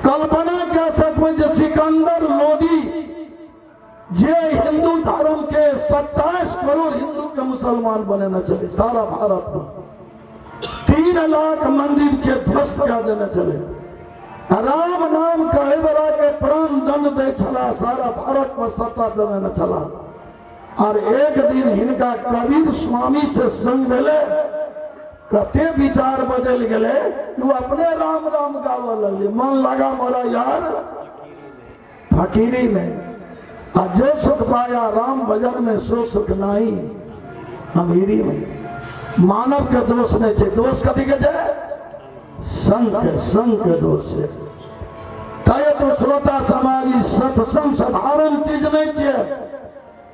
कल्पना क्या सकते जे सिकंदर लोदी जे हिंदू धर्म के 27 करोड़ हिंदू के मुसलमान बने न चले सारा भारत में, 3 लाख मंदिर के ध्वस्त क्या देने चले, राम नाम कहे वाला के प्राण दंड दे चला, सारा भारत पर सत्ता देने न चला। और एक दिन हिनका कबीर स्वामी से संग मिले, कते विचार बदल गए, वो अपने राम राम गावा लगे, मन लगा मोरा यार फकीरी में, और जो सुख पाया राम भजन में सो सुख नहीं अमीरी में। मानव के दोष नहीं छे, दोष कथी के जाए संग के दोष से। तय तो श्रोता समाज सत्संग साधारण चीज नहीं छे,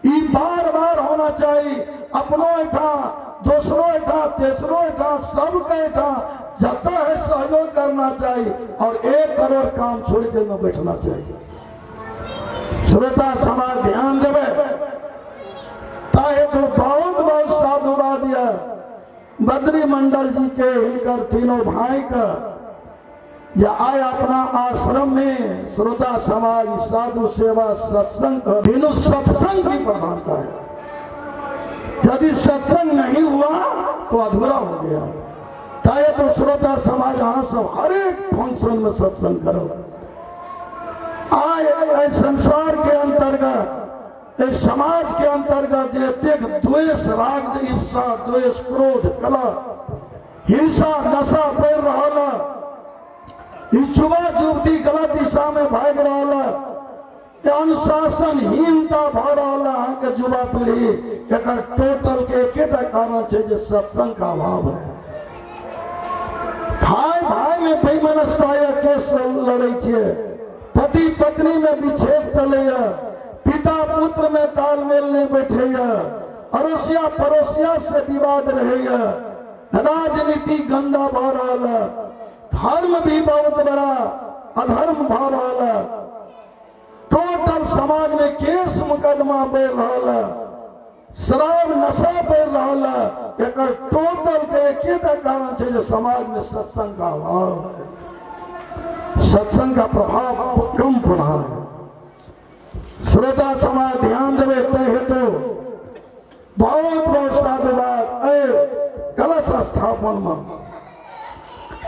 ई बार बार होना चाहिए, अपनों एठा दूसरों एठा तेसरों एठा सबका एठा जाता है सहयोग करना चाहिए, और 1 करोड़ काम छोड़ के न बैठना चाहिए। श्रोता समाज ध्यान देवे, ताहे तो बहुत बहुत साधुवाद दिया बद्री मंडल जी के हिनकर तीनों भाई का, या आए अपना आश्रम में श्रोता समाज साधु सेवा सत्संग बिनु सत्संग की प्रधानता है। यदि सत्संग नहीं हुआ तो अधूरा हो गया। ताए तो श्रोता समाज यहाँ सब हर एक फंक्शन में सत्संग करो। आए संसार के अंतर्गत इस समाज के अंतर्गत जे द्वेष राग ईर्षा द्वेष क्रोध कला हिंसा नशा बढ़ रहा, युवा युवती गलत दिशा में भाग रहा, अनुशासनहीनता भ रहा के युवा पीढ़ी, एक टोटल के एक कारण है जो सत्संग का अभाव है। भाई भाई में बेमनस्ताय केस लड़े छे, पति पत्नी में विच्छेद चले, पिता पुत्र में तालमेल नहीं बैठे, अड़ोसिया पड़ोसिया से विवाद रहे, राजनीति गंदा भ रहा, धर्म भी बहुत बड़ा अधर्म भ रहा, टोटल समाज में केस मुकदमा बढ़ रहा, शराब नशा बढ़ रहा, एक टोटल के एक कारण है जो समाज में सत्संग का अभाव है, सत्संग का प्रभाव कम पड़ा है। श्रोता समाज ध्यान देवे हेतु बहुत बहुत साधुवाद। कलश स्थापन में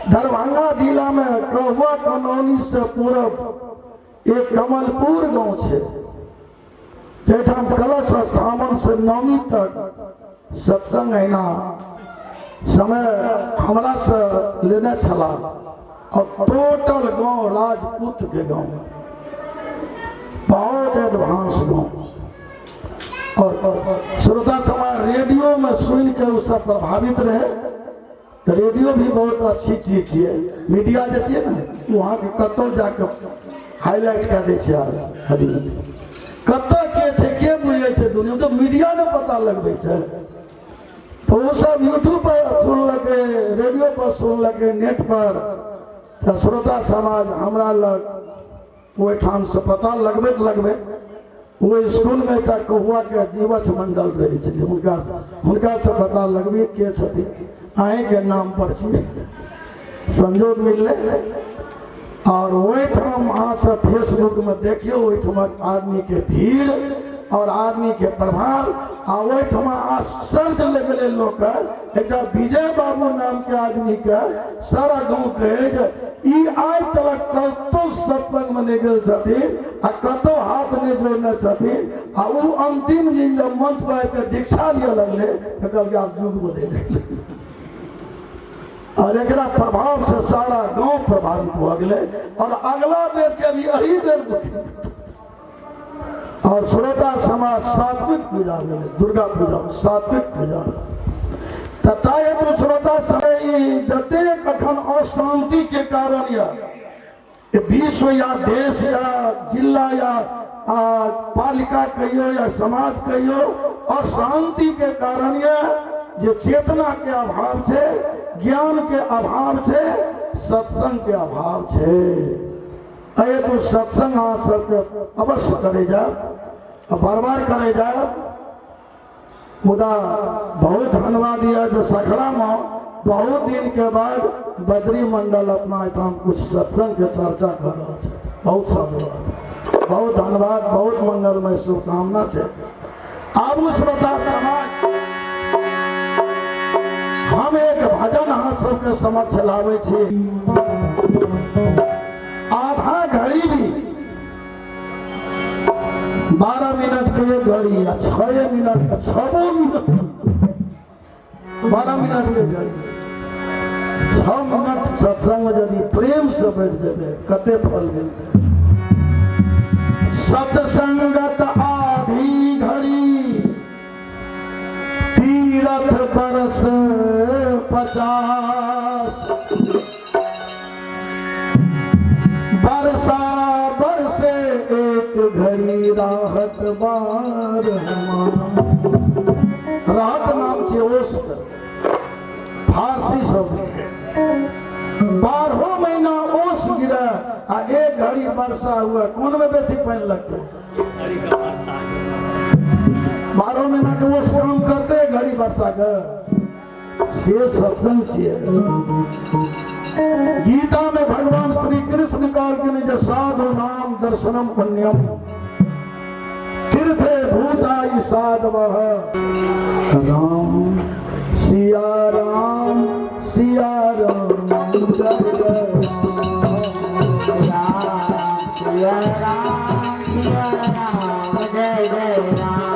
दरभंगा जिला में कहुआ कनौनी से पूरब एक कमलपुर गांव है, जेठाम कलश स्थापन से 9वीं तक सत्संग है समय हमरा से लेने चला, और टोटल गांव राजपूत के गांव, बहुत एडवांस गांव। और श्रोता समाज रेडियो में सुन के उससे प्रभावित रहे। रेडियो भी बहुत अच्छी चीज है, मीडिया जैसे ना वहाँ के कतौ जाके हाईलाइट कर दे, कत के बुझे छे दुनिया, तो मीडिया ने पता लगबे छे, तो वो सब यूट्यूब पर सुनलके, रेडियो पर सुनलके, नेट पर। तो श्रोता समाज हमरा लग वो ठाम से पता लगबे वो स्कूल में का कहुआ के जीवछ मंडल रहे छे, उनका से पता लगबे के छथि आए के नाम पर संजोग मिलले। और वही ठाम वहाँ से फेसबुक में देखियो वही ठाम आदमी के भीड़ और आदमी के प्रभाव, आ वही ठाम आश्चर्य लगले लोग। एक विजय बाबू नाम के आदमी के सारा गाँव कहे आज तक कतो सत्संग में नहीं गए छथिन, आ कतो हाथ नहीं जोड़ने छथिन, आ वो अंतिम दिन जब मंच पर के दीक्षा लिए लगले तो कल आप युग बदल, और एक प्रभाव से सारा गांव प्रभावित हो गए। और अगला बेर के भी यही बेर और श्रोता समाज सात्विक पूजा मिले, दुर्गा पूजा सात्विक पूजा तथा हेतु श्रोता समय जते कखन अशांति के कारण या विश्व या देश या जिला या पालिका कहियो या समाज कहियो अशांति के कारण या जो चेतना के अभाव है, ज्ञान के अभाव है, सत्संग के अभाव है। अये तो सत्संग आप सबके अवश्य करे जा, बार बार करे जा। मुदा बहुत धन्यवाद दिया जो सखड़ा में बहुत दिन के बाद बद्री मंडल अपना ठाम कुछ सत्संग के चर्चा कर रहा है। बहुत साधुवाद, बहुत धन्यवाद, बहुत मंगलमय शुभकामना है। आबू श्रोता समाज, हम एक भजन अहाँ सबके समक्ष लावे छी। आधा घड़ी भी 12 मिनट के घड़ी या 6 मिनट 6 मिनट 12 मिनट के घड़ी 6 मिनट सत्संग में यदि प्रेम से बैठ जाए कते फल मिलते। सत्संगत आधी घड़ी तीरथ बरस 50 बरसा बरसे एक घड़ी राहत बार हमारा। राहत नाम छे ओस्त, फारसी शब्द। 12 महीना ओस गिरा आ एक घड़ी वर्षा हुआ, कौन में बेसी पानी लगते? 12 महीना के ओस काम करते घड़ी वर्षा का से सत्संग छिए। गीता में भगवान श्री कृष्ण कहलखिन साधु नाम दर्शनम पुण्यम तीर्थे भूताई साधवः। राम सिया राम सिया राम जय जय राम सिया राम सिया राम जय जय राम।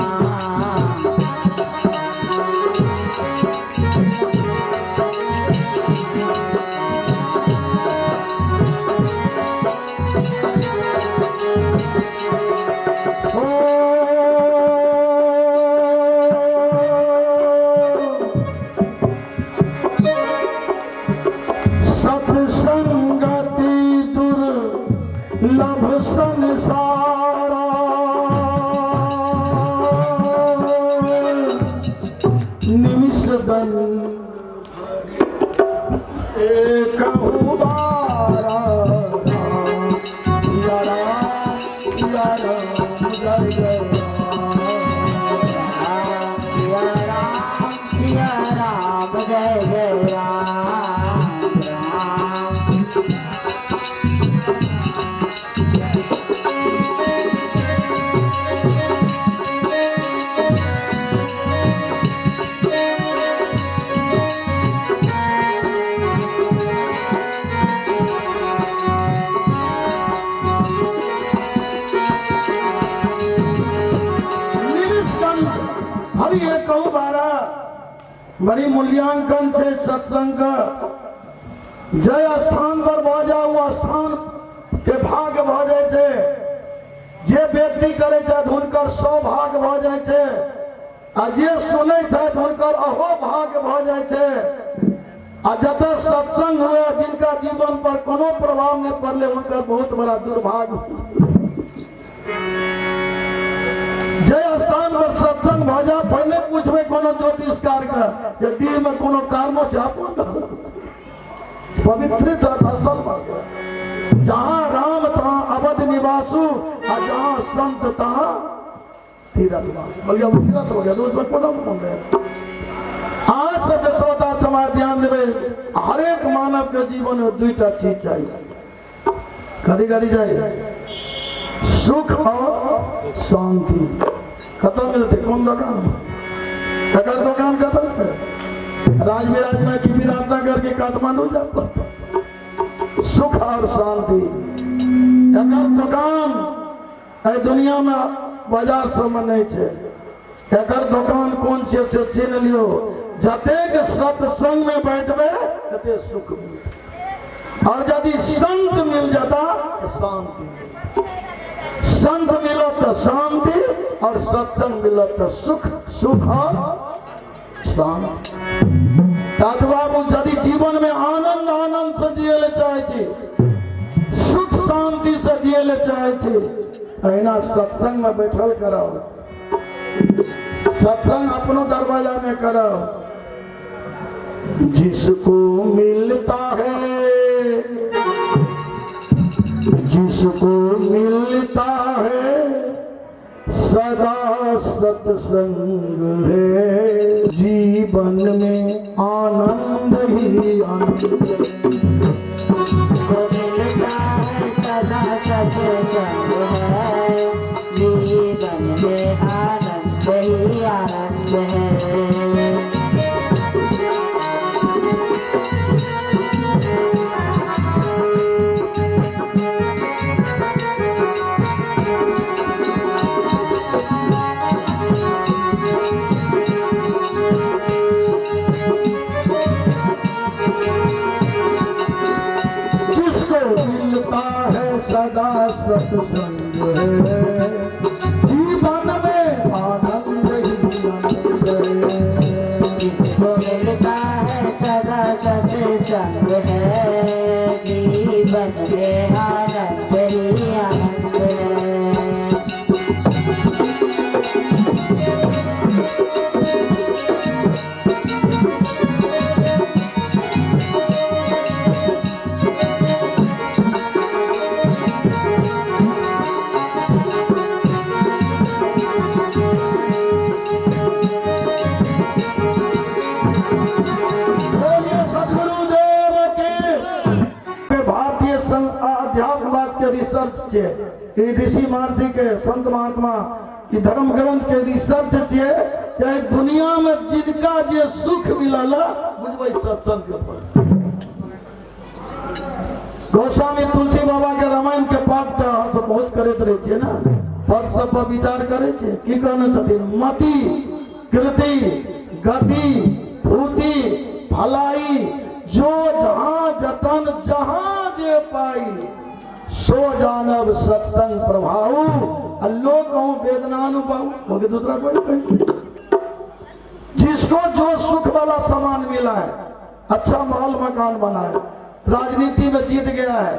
बड़ी मूल्यांकन से सत्संग का जय स्थान पर भ जाऊ स्थान के भाग भ जाए छे। जे व्यक्ति करे छे हुनकर सौभाग्य भ जाए छे आ जे सुने छे हुनकर अहो भाग्य भ जाए छे। आ जतऽ सत्संग हुए जिनका जीवन पर कोनो प्रभाव नहीं पड़ले उनकर बहुत बड़ा दुर्भाग्य। जय स्थान पर सत्संग भजा पहले पूछबे कोनो ज्योतिषकार का ये दिल में कोनो कर्मो जापन पवित्र असल जहाँ राम तहाँ अवध निवासु और जहाँ संत तहाँ तीरथ वासु। बोलिए वो तीरथ हो गया दूसरा कोनो बोल रहे। आज सब श्रोता समाज ध्यान देवे, हर एक मानव के जीवन में दुईटा चीज चाहिए। कदी कदी चाहिए सुख और शांति। खत्म मिलते कौन दुकान अगर दुकान खत्म है राज विराज में की विराटनगर के काठमांडू जा पड़ता सुख और शांति। अगर दुकान दुनिया में बाजार समय नहीं छे अगर दुकान कौन छे से छीन लियो। जतेक सत्संग में बैठबे तते सुख मिलता और यदि संत मिल जाता शांति। संत मिलो तो शांति और सत्संग मिलो तो सुख। सुख और शांति। दादू बाबू यदि जीवन में आनंद आनंद से जिये चाहे छे सुख शांति से जिये चाहे छे अहिना सत्संग में बैठल कराओ। सत्संग अपनो दरवाजा में कराओ। जिसको मिलता है जिसको मिलता है सदा सत्संग है, जीवन में आनंद ही आनंद जिसको मिलता है सदा सत्संग है, जीवन में आनंद ही आनंद है। मिलता है सदा सत्संग है, जीवन में आनंद ही आनंद है। जिसको मिलता है सदा सत्संग है, जीवन में आनंद ही आनंद है। अध्यात्मवाद के रिसर्च छे, ई ऋषि महर्षि के संत महात्मा ई धर्म ग्रंथ के रिसर्च छे कि दुनिया में जिनका जे सुख मिलला बुझबै सत्संग के फल। गोस्वामी तुलसी बाबा के रामायण के पाठ तो हम सब बहुत करते रहे छे ना, पद सब पर विचार करे छे। की कहने छथिन? मति कृति गति भूति भलाई जो जहां जतन जहां जे पाई, सो जानब सत्संग प्रभाव, अल्लो कहूं वेदनानुभव। क्योंकि दूसरा कोई नहीं। जिसको जो सुख वाला सामान मिला है, अच्छा महल मकान बना है, राजनीति में जीत गया है,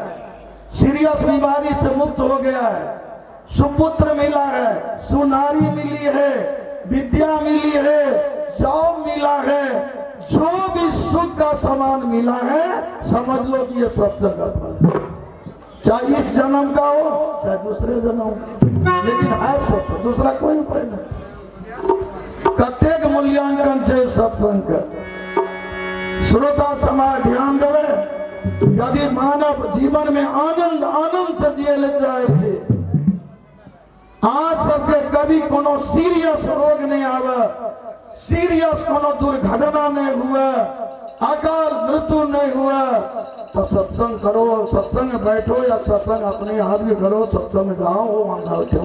सीरियस बीमारी से मुक्त हो गया है, सुपुत्र मिला है, सुनारी मिली है, विद्या मिली है, जॉब मिला है, जो भी सुख का सामान मिला है समझ लो कि ये सत्संग का फल है। चाहे इस जन्म का हो चाहे दूसरे जन्म का, लेकिन है सत्संग, दूसरा कोई उपाय नहीं। कतेक मूल्यांकन है सत्संग का। श्रोता समाज ध्यान देवे, यदि मानव जीवन में आनंद आनंद से जिए ले जाए थे, आज सबके कभी कोनो सीरियस रोग नहीं आवे, सीरियस कोनो दुर्घटना नहीं हुआ, अकाल मृत्यु नहीं हुआ, तो सत्संग करो, सत्संग में बैठो या सत्संग अपने हाथ में करो, सत्संग में जाओ, वो मांगा उठो।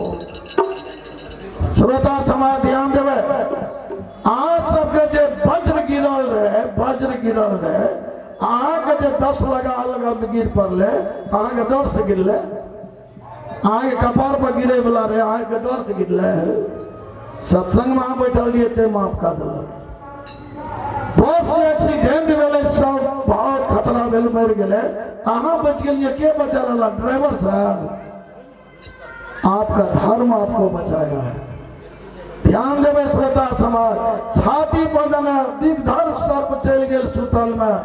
श्रोता समाज ध्यान देवे, आज सबके जे वज्र गिरल रहे, वज्र गिरल रहे, अहाँ के जे 10 लगा गिर पड़ले, अहाँ के डर से गिरले, अहाँ के कपार पर गिरे वाला रहे, अहाँ के डर से गिरले। सत्संग में अहाँ बैठल रहिए ते माफ कर दिल। बस एक्सीडेंट भेले, सब बहुत खतरा भेल, मर गेले, अहाँ बच गेलिए, के बचा रहा? ड्राइवर साहब। आपका धर्म आपको बचाया है। ध्यान देवे श्रोता समाज, छाती पर जना विधर सर्प चल गेल सुतल में,